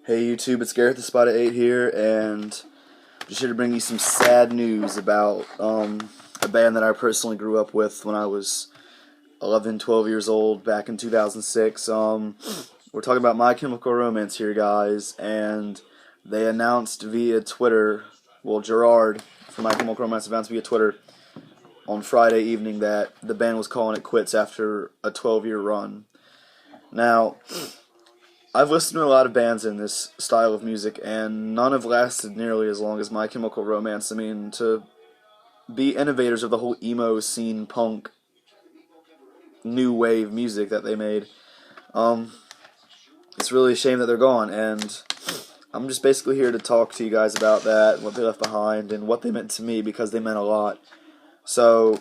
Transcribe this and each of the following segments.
Hey YouTube, it's Garrett the Spot 8 here, and just here to bring you some sad news about a band that I personally grew up with when I was 11, 12 years old back in 2006. We're talking about My Chemical Romance here, guys, and they announced via Twitter, well, Gerard from My Chemical Romance announced via Twitter on Friday evening that the band was calling it quits after a 12-year run. Now, I've listened to a lot of bands in this style of music, and none have lasted nearly as long as My Chemical Romance. I mean, to be innovators of the whole emo scene, punk, new wave music that they made, it's really a shame that they're gone, and I'm just basically here to talk to you guys about that, what they left behind, and what they meant to me, because they meant a lot. So,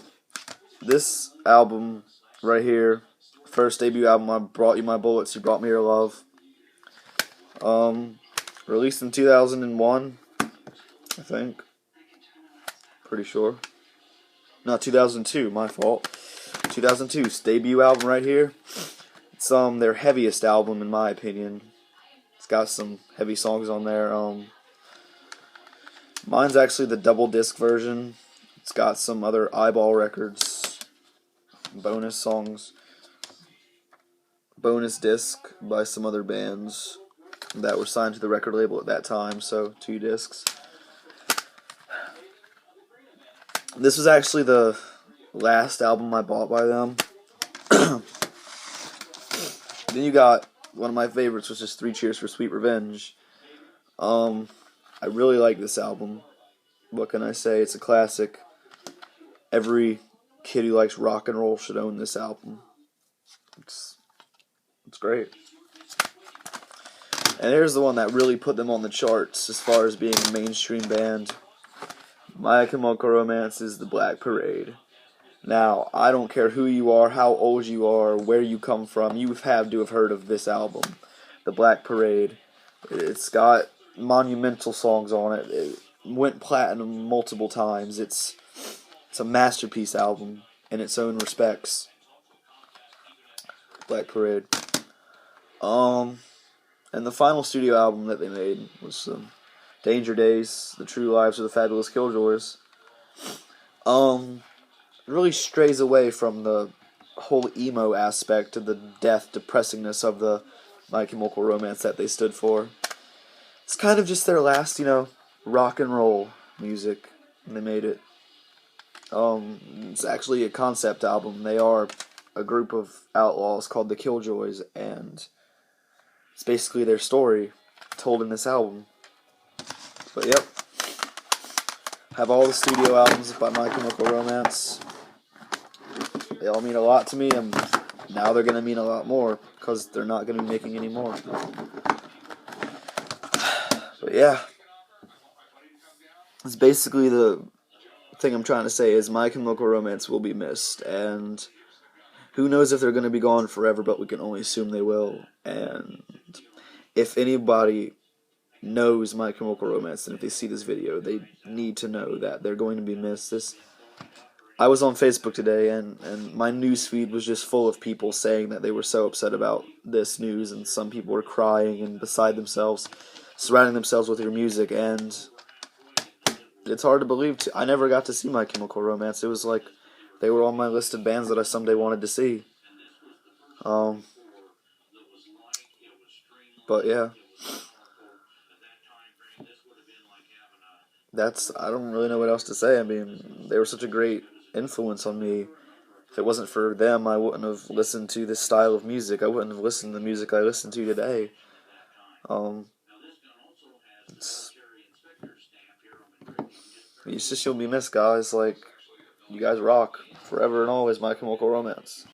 this album right here, first debut album, I Brought You My Bullets, You Brought Me Your Love, released in 2001, I think. Pretty sure. Not 2002, my fault. 2002's debut album right here. It's their heaviest album in my opinion. It's got some heavy songs on there. Mine's actually the double disc version. It's got some other Eyeball Records bonus songs. Bonus disc by some other bands that were signed to the record label at that time, so 2 discs. This was actually the last album I bought by them. Then you got one of my favorites, which is 3 Cheers for Sweet Revenge. I really like this album. What can I say? It's a classic. Every kid who likes rock and roll should own this album. It's great. And here's the one that really put them on the charts as far as being a mainstream band. My Chemical Romance is The Black Parade. Now, I don't care who you are, how old you are, where you come from, you have to have heard of this album, The Black Parade. It's got monumental songs on it. It went platinum multiple times. It's a masterpiece album in its own respects. Black Parade. And the final studio album that they made was Danger Days, The True Lives of the Fabulous Killjoys. It really strays away from the whole emo aspect of the death, depressingness of the My Chemical Romance that they stood for. It's kind of just their last, rock and roll music, and they made it. It's actually a concept album. They are a group of outlaws called the Killjoys, and it's basically their story told in this album. But yep, have all the studio albums by My Chemical Romance. They all mean a lot to me, and now they're going to mean a lot more, because they're not going to be making any more. But yeah, it's basically the thing I'm trying to say is My Chemical Romance will be missed, and who knows if they're going to be gone forever, but we can only assume they will. And if anybody knows My Chemical Romance, and if they see this video, they need to know that they're going to be missed. I was on Facebook today, and my news feed was just full of people saying that they were so upset about this news, and some people were crying and beside themselves, surrounding themselves with your music, and it's hard to believe. I never got to see My Chemical Romance. It was like they were on my list of bands that I someday wanted to see. But yeah. I don't really know what else to say. I mean, they were such a great influence on me. If it wasn't for them, I wouldn't have listened to this style of music. I wouldn't have listened to the music I listen to today. It's just, you'll be missed, guys. Like, you guys rock forever and always. My Chemical Romance.